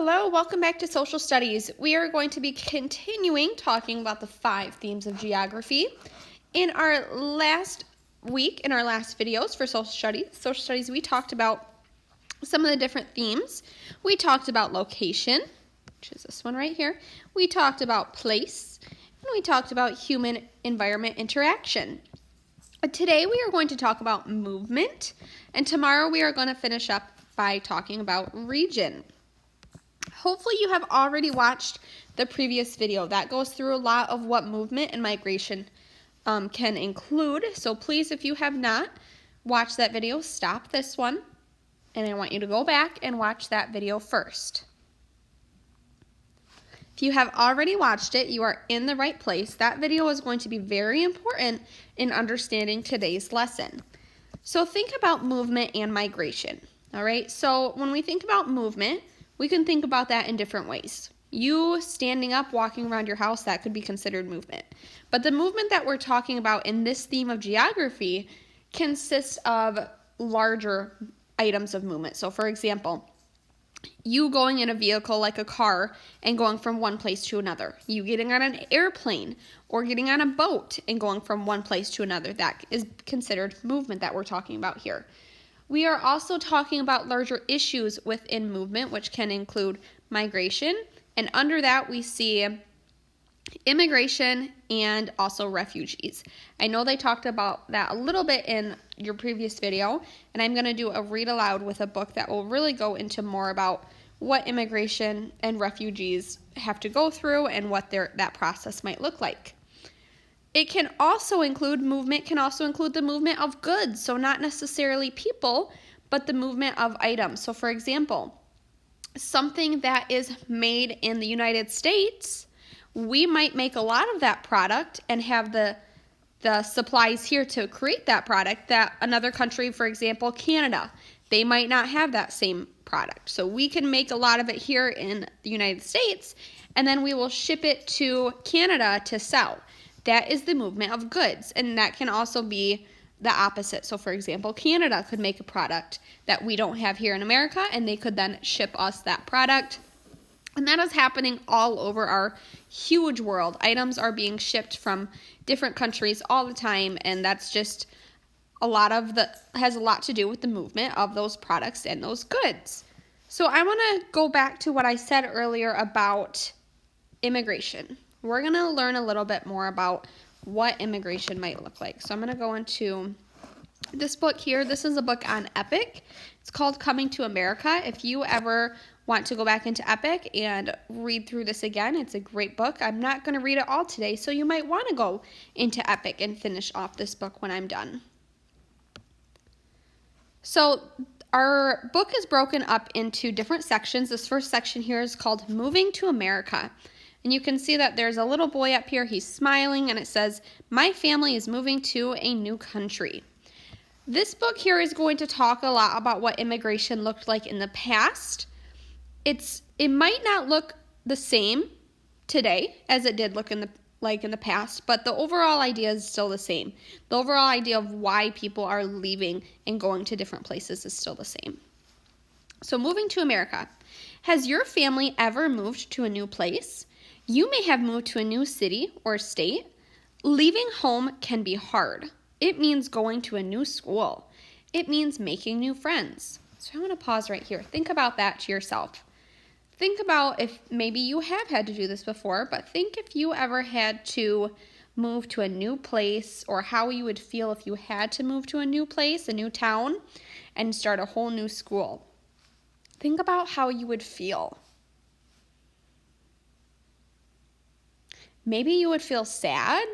Hello, welcome back to Social Studies. We are going to be continuing talking about the 5 themes of geography. In our last videos for Social Studies, we talked about some of the different themes. We talked about location, which is this one right here. We talked about place, and we talked about human-environment interaction. Today we are going to talk about movement, and tomorrow we are going to finish up by talking about region. Hopefully you have already watched the previous video. That goes through a lot of what movement and migration can include. So please, if you have not watched that video, stop this one. And I want you to go back and watch that video first. If you have already watched it, you are in the right place. That video is going to be very important in understanding today's lesson. So think about movement and migration. All right, so when we think about movement, we can think about that in different ways. You standing up, walking around your house, that could be considered movement. But the movement that we're talking about in this theme of geography consists of larger items of movement. So for example, you going in a vehicle like a car and going from one place to another. You getting on an airplane or getting on a boat and going from one place to another. That is considered movement that we're talking about here. We are also talking about larger issues within movement, which can include migration, and under that we see immigration and also refugees. I know they talked about that a little bit in your previous video, and I'm going to do a read aloud with a book that will really go into more about what immigration and refugees have to go through and what that process might look like. It can also include the movement of goods, so not necessarily people, but the movement of items. So for example, something that is made in the United States, we might make a lot of that product and have the supplies here to create that product that another country, for example, Canada, they might not have that same product. So we can make a lot of it here in the United States, and then we will ship it to Canada to sell. That is the movement of goods, and that can also be the opposite. So for example, Canada could make a product that we don't have here in America, and they could then ship us that product. And that is happening all over our huge world. Items are being shipped from different countries all the time, and that's just has a lot to do with the movement of those products and those goods. So I want to go back to what I said earlier about immigration. We're going to learn a little bit more about what immigration might look like. So I'm going to go into this book here. This is a book on EPIC. It's called Coming to America. If you ever want to go back into EPIC and read through this again, it's a great book. I'm not going to read it all today, so you might want to go into EPIC and finish off this book when I'm done. So our book is broken up into different sections. This first section here is called Moving to America. And you can see that there's a little boy up here. He's smiling, and it says, "My family is moving to a new country." This book here is going to talk a lot about what immigration looked like in the past. It might not look the same today as it did look in the past, but the overall idea is still the same. The overall idea of why people are leaving and going to different places is still the same. So moving to America. Has your family ever moved to a new place? You may have moved to a new city or state. Leaving home can be hard. It means going to a new school. It means making new friends. So I want to pause right here. Think about that to yourself. Think about if maybe you have had to do this before, but think if you ever had to move to a new place, or how you would feel if you had to move to a new place, a new town, and start a whole new school. Think about how you would feel. Maybe you would feel sad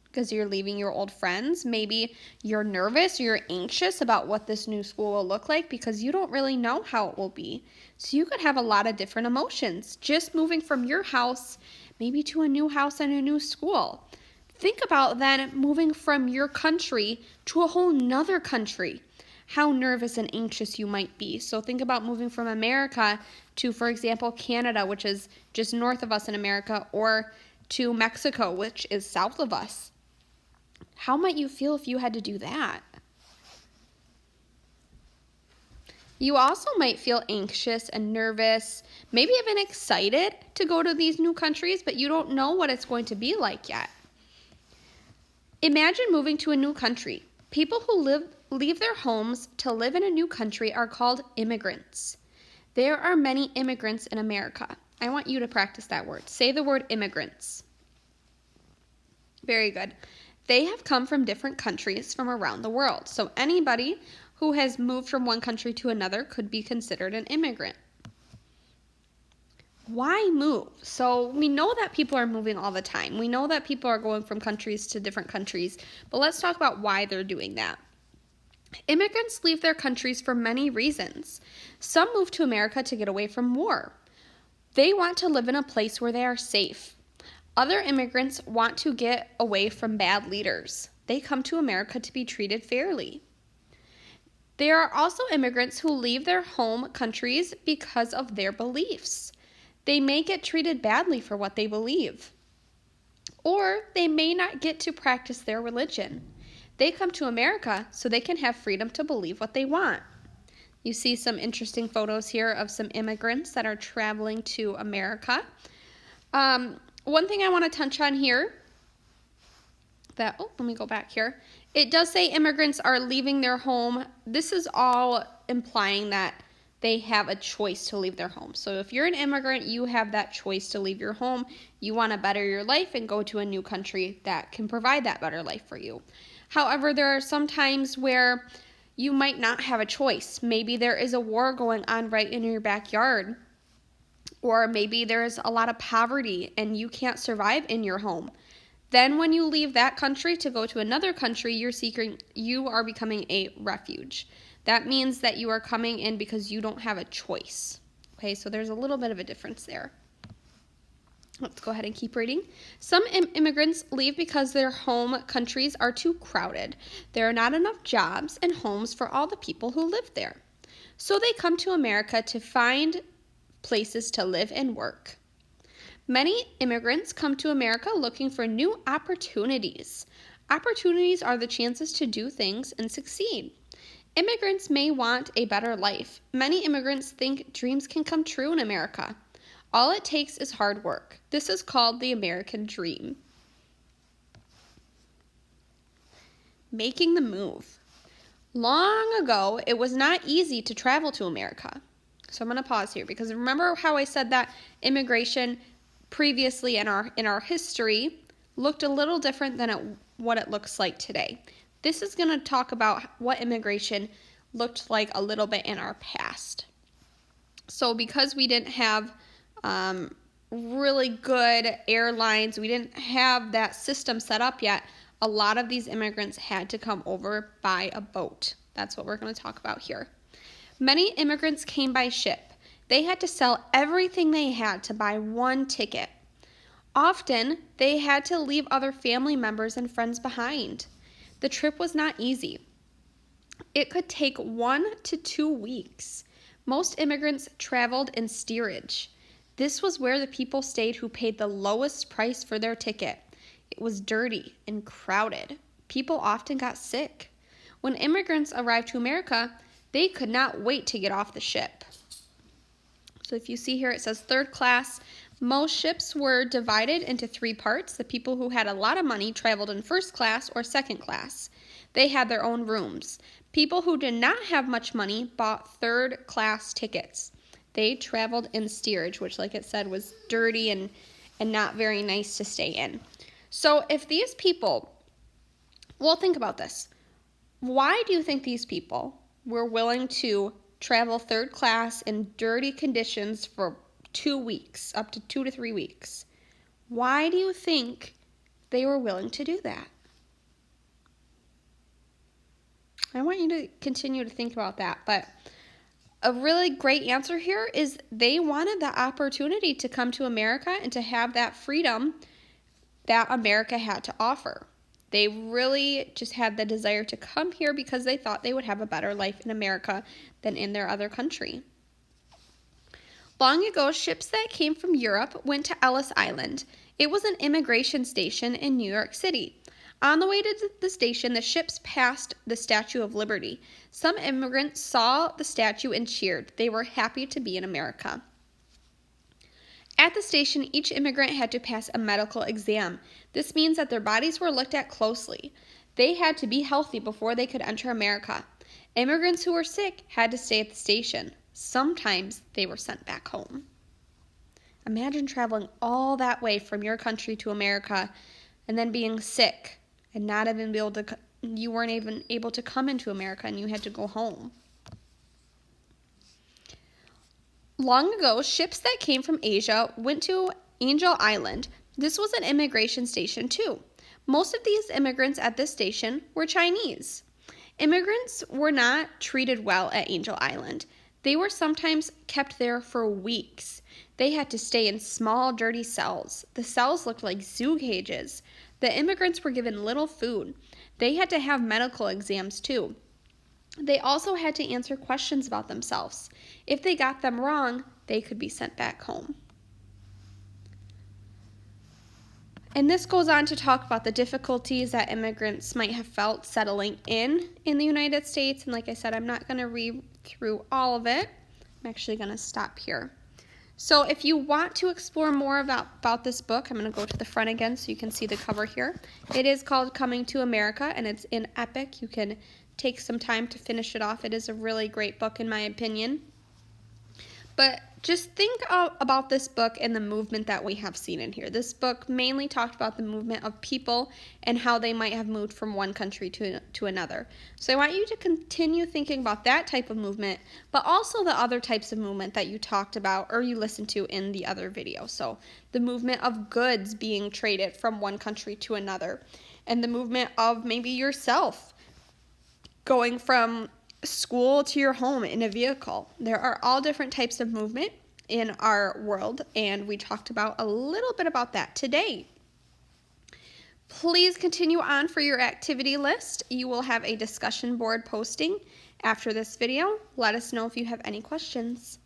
because you're leaving your old friends. Maybe you're nervous or you're anxious about what this new school will look like because you don't really know how it will be. So you could have a lot of different emotions just moving from your house maybe to a new house and a new school. Think about then moving from your country to a whole nother country. How nervous and anxious you might be. So think about moving from America to, for example, Canada, which is just north of us in America, or to Mexico, which is south of us. How might you feel if you had to do that? You also might feel anxious and nervous, maybe even excited to go to these new countries, but you don't know what it's going to be like yet. Imagine moving to a new country. People who leave their homes to live in a new country are called immigrants. There are many immigrants in America. I want you to practice that word. Say the word immigrants. Very good. They have come from different countries from around the world. So anybody who has moved from one country to another could be considered an immigrant. Why move? So we know that people are moving all the time. We know that people are going from countries to different countries, but let's talk about why they're doing that. Immigrants leave their countries for many reasons. Some move to America to get away from war. They want to live in a place where they are safe. Other immigrants want to get away from bad leaders. They come to America to be treated fairly. There are also immigrants who leave their home countries because of their beliefs. They may get treated badly for what they believe, or they may not get to practice their religion. They come to America so they can have freedom to believe what they want. You see some interesting photos here of some immigrants that are traveling to America. One thing I want to touch on here, let me go back here. It does say immigrants are leaving their home. This is all implying that they have a choice to leave their home. So if you're an immigrant, you have that choice to leave your home. You want to better your life and go to a new country that can provide that better life for you. However, there are some times where you might not have a choice. Maybe there is a war going on right in your backyard. Or maybe there is a lot of poverty and you can't survive in your home. Then when you leave that country to go to another country, you are becoming a refuge. That means that you are coming in because you don't have a choice. Okay, so there's a little bit of a difference there. Let's go ahead and keep reading. Some immigrants leave because their home countries are too crowded. There are not enough jobs and homes for all the people who live there. So they come to America to find places to live and work. Many immigrants come to America looking for new opportunities. Opportunities are the chances to do things and succeed. Immigrants may want a better life. Many immigrants think dreams can come true in America. All it takes is hard work. This is called the American dream. Making the move. Long ago, it was not easy to travel to America. So I'm going to pause here because remember how I said that immigration previously in our history looked a little different than what it looks like today. This is going to talk about what immigration looked like a little bit in our past. So because we didn't have really good airlines, we didn't have that system set up yet, a lot of these immigrants had to come over by a boat. That's what we're going to talk about here. Many immigrants came by ship. They had to sell everything they had to buy one ticket. Often, they had to leave other family members and friends behind. The trip was not easy. It could take 1 to 2 weeks. Most immigrants traveled in steerage. This was where the people stayed who paid the lowest price for their ticket. It was dirty and crowded. People often got sick. When immigrants arrived to America, they could not wait to get off the ship. So if you see here, it says third class. Most ships were divided into 3 parts. The people who had a lot of money traveled in first class or second class. They had their own rooms. People who did not have much money bought third class tickets. They traveled in steerage, which like it said was dirty and not very nice to stay in. So if these people, well, think about this. Why do you think these people were willing to travel third class in dirty conditions for 2 weeks, up to 2 to 3 weeks? Why do you think they were willing to do that? I want you to continue to think about that, but a really great answer here is they wanted the opportunity to come to America and to have that freedom that America had to offer. They really just had the desire to come here because they thought they would have a better life in America than in their other country. Long ago, ships that came from Europe went to Ellis Island. It was an immigration station in New York City. On the way to the station, the ships passed the Statue of Liberty. Some immigrants saw the statue and cheered. They were happy to be in America. At the station, each immigrant had to pass a medical exam. This means that their bodies were looked at closely. They had to be healthy before they could enter America. Immigrants who were sick had to stay at the station. Sometimes they were sent back home. Imagine traveling all that way from your country to America and then being sick and not even be able to, you weren't even able to come into America and you had to go home. Long ago, ships that came from Asia went to Angel Island. This was an immigration station too. Most of these immigrants at this station were Chinese. Immigrants were not treated well at Angel Island. They were sometimes kept there for weeks. They had to stay in small, dirty cells. The cells looked like zoo cages. The immigrants were given little food. They had to have medical exams too. They also had to answer questions about themselves. If they got them wrong, they could be sent back home. And this goes on to talk about the difficulties that immigrants might have felt settling in the United States. And like I said, I'm not going to read through all of it. I'm actually going to stop here. So if you want to explore more about this book, I'm going to go to the front again so you can see the cover here. It is called Coming to America, and it's in Epic. You can take some time to finish it off. It is a really great book in my opinion. But just think about this book and the movement that we have seen in here. This book mainly talked about the movement of people and how they might have moved from one country to another. So I want you to continue thinking about that type of movement, but also the other types of movement that you talked about or you listened to in the other video. So the movement of goods being traded from one country to another, and the movement of maybe yourself going from school to your home in a vehicle. There are all different types of movement in our world, and we talked about a little bit about that today. Please continue on for your activity list. You will have a discussion board posting after this video. Let us know if you have any questions.